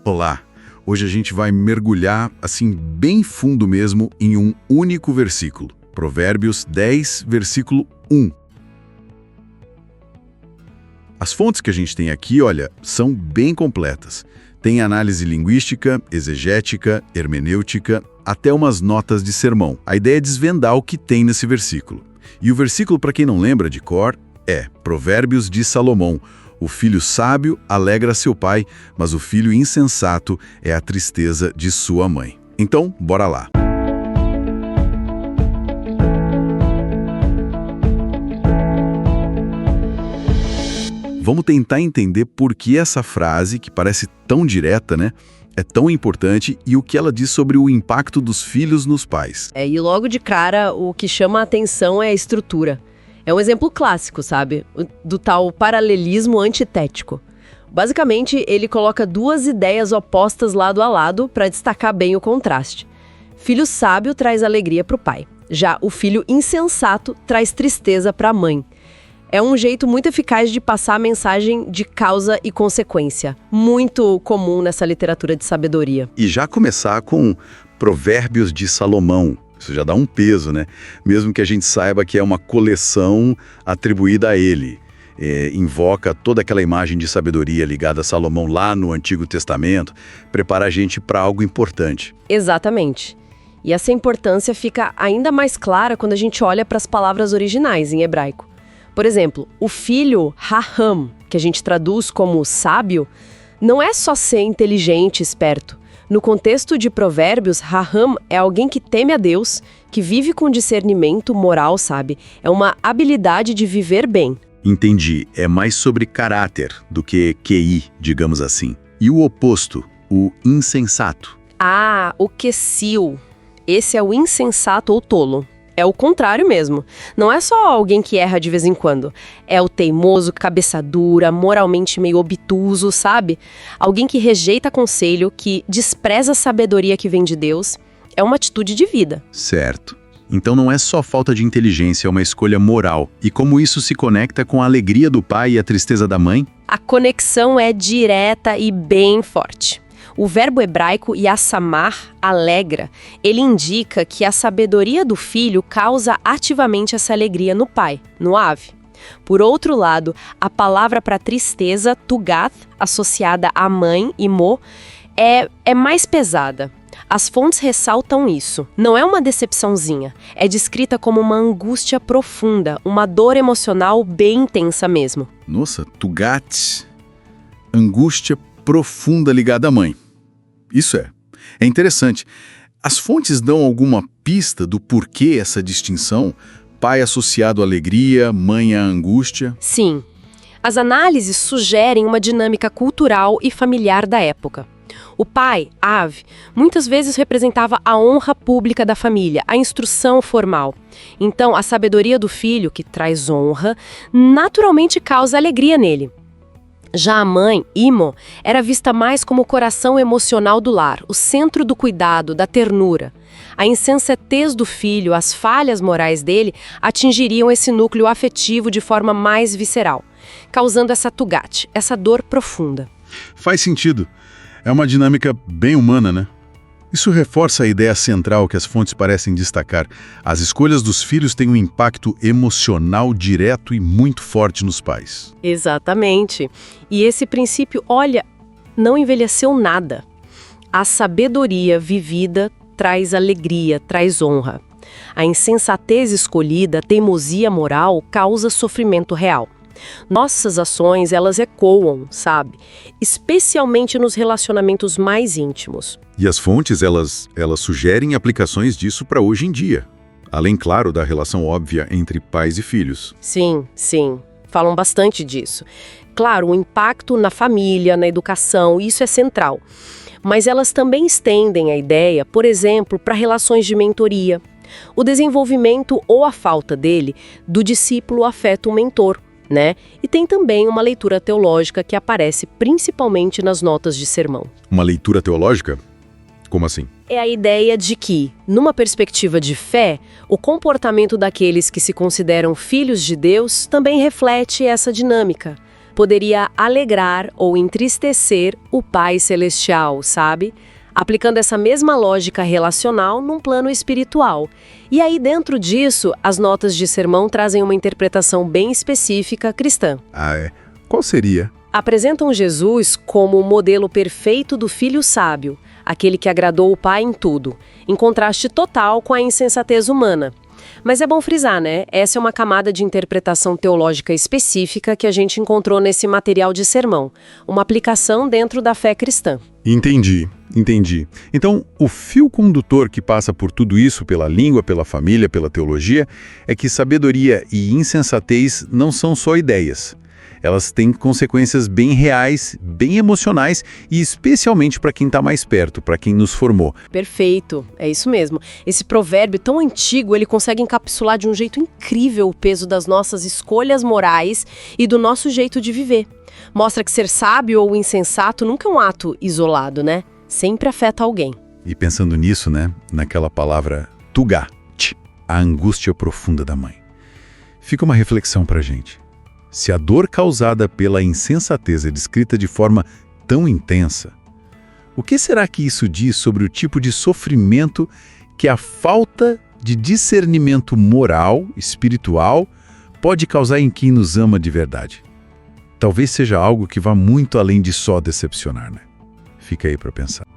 Olá! Hoje a gente vai mergulhar, assim, bem fundo mesmo, em um único versículo. Provérbios 10, versículo 1. As fontes que a gente tem aqui, olha, são bem completas. Tem análise linguística, exegética, hermenêutica, até umas notas de sermão. A ideia é desvendar o que tem nesse versículo. E o versículo, para quem não lembra de cor, é Provérbios de Salomão. O filho sábio alegra seu pai, mas o filho insensato é a tristeza de sua mãe. Então, bora lá. Vamos tentar entender por que essa frase, que parece tão direta, né, é tão importante e o que ela diz sobre o impacto dos filhos nos pais. E logo de cara, o que chama a atenção é a estrutura. É um exemplo clássico, sabe? Do tal paralelismo antitético. Basicamente, ele coloca duas ideias opostas lado a lado para destacar bem o contraste. Filho sábio traz alegria para o pai. Já o filho insensato traz tristeza para a mãe. É um jeito muito eficaz de passar a mensagem de causa e consequência. Muito comum nessa literatura de sabedoria. E já começar com Provérbios de Salomão. Isso já dá um peso, né? Mesmo que a gente saiba que é uma coleção atribuída a ele. Invoca toda aquela imagem de sabedoria ligada a Salomão lá no Antigo Testamento, prepara a gente para algo importante. Exatamente. E essa importância fica ainda mais clara quando a gente olha para as palavras originais em hebraico. Por exemplo, o filho Raham, que a gente traduz como sábio, não é só ser inteligente e esperto. No contexto de Provérbios, Raham é alguém que teme a Deus, que vive com discernimento moral, sabe? É uma habilidade de viver bem. Entendi. É mais sobre caráter do que QI, digamos assim. E o oposto, o insensato? Ah, o Quesil. Esse é o insensato ou tolo. É o contrário mesmo. Não é só alguém que erra de vez em quando. É o teimoso, cabeça dura, moralmente meio obtuso, sabe? Alguém que rejeita conselho, que despreza a sabedoria que vem de Deus. É uma atitude de vida. Certo. Então não é só falta de inteligência, é uma escolha moral. E como isso se conecta com a alegria do pai e a tristeza da mãe? A conexão é direta e bem forte. O verbo hebraico yassamar, alegra, ele indica que a sabedoria do filho causa ativamente essa alegria no pai, no Ave. Por outro lado, a palavra para tristeza, tugath, associada à mãe, imo, é mais pesada. As fontes ressaltam isso. Não é uma decepçãozinha, é descrita como uma angústia profunda, uma dor emocional bem intensa mesmo. Nossa, tugath, angústia profunda ligada à mãe. Isso é interessante. As fontes dão alguma pista do porquê essa distinção? Pai associado à alegria, mãe à angústia? Sim. As análises sugerem uma dinâmica cultural e familiar da época. O pai, Ave, muitas vezes representava a honra pública da família, a instrução formal. Então, a sabedoria do filho, que traz honra, naturalmente causa alegria nele. Já a mãe, Imo, era vista mais como o coração emocional do lar, o centro do cuidado, da ternura. A insensatez do filho, as falhas morais dele, atingiriam esse núcleo afetivo de forma mais visceral, causando essa tugat, essa dor profunda. Faz sentido. É uma dinâmica bem humana, né? Isso reforça a ideia central que as fontes parecem destacar. As escolhas dos filhos têm um impacto emocional direto e muito forte nos pais. Exatamente. E esse princípio, olha, não envelheceu nada. A sabedoria vivida traz alegria, traz honra. A insensatez escolhida, a teimosia moral, causa sofrimento real. Nossas ações, elas ecoam, sabe? Especialmente nos relacionamentos mais íntimos. E as fontes, elas sugerem aplicações disso para hoje em dia. Além, claro, da relação óbvia entre pais e filhos. Sim. Falam bastante disso. Claro, o impacto na família, na educação, isso é central. Mas elas também estendem a ideia, por exemplo, para relações de mentoria. O desenvolvimento ou a falta dele, do discípulo afeta o mentor. Né? E tem também uma leitura teológica que aparece principalmente nas notas de sermão. Uma leitura teológica? Como assim? É a ideia de que, numa perspectiva de fé, o comportamento daqueles que se consideram filhos de Deus também reflete essa dinâmica. poderia alegrar ou entristecer o Pai Celestial, sabe? Aplicando essa mesma lógica relacional num plano espiritual. E aí, dentro disso, as notas de sermão trazem uma interpretação bem específica cristã. Ah, é? Qual seria? Apresentam Jesus como o modelo perfeito do filho sábio, aquele que agradou o Pai em tudo, em contraste total com a insensatez humana. Mas é bom frisar, né? Essa é uma camada de interpretação teológica específica que a gente encontrou nesse material de sermão, uma aplicação dentro da fé cristã. Entendi. Então, o fio condutor que passa por tudo isso, pela língua, pela família, pela teologia, é que sabedoria e insensatez não são só ideias. Elas têm consequências bem reais, bem emocionais e especialmente para quem está mais perto, para quem nos formou. Perfeito, é isso mesmo. Esse provérbio tão antigo, ele consegue encapsular de um jeito incrível o peso das nossas escolhas morais e do nosso jeito de viver. Mostra que ser sábio ou insensato nunca é um ato isolado, né? Sempre afeta alguém. E pensando nisso, né, naquela palavra tugat, a angústia profunda da mãe. Fica uma reflexão para a gente. Se a dor causada pela insensatez é descrita de forma tão intensa, o que será que isso diz sobre o tipo de sofrimento que a falta de discernimento moral, espiritual, pode causar em quem nos ama de verdade? Talvez seja algo que vá muito além de só decepcionar, né? Fica aí para pensar.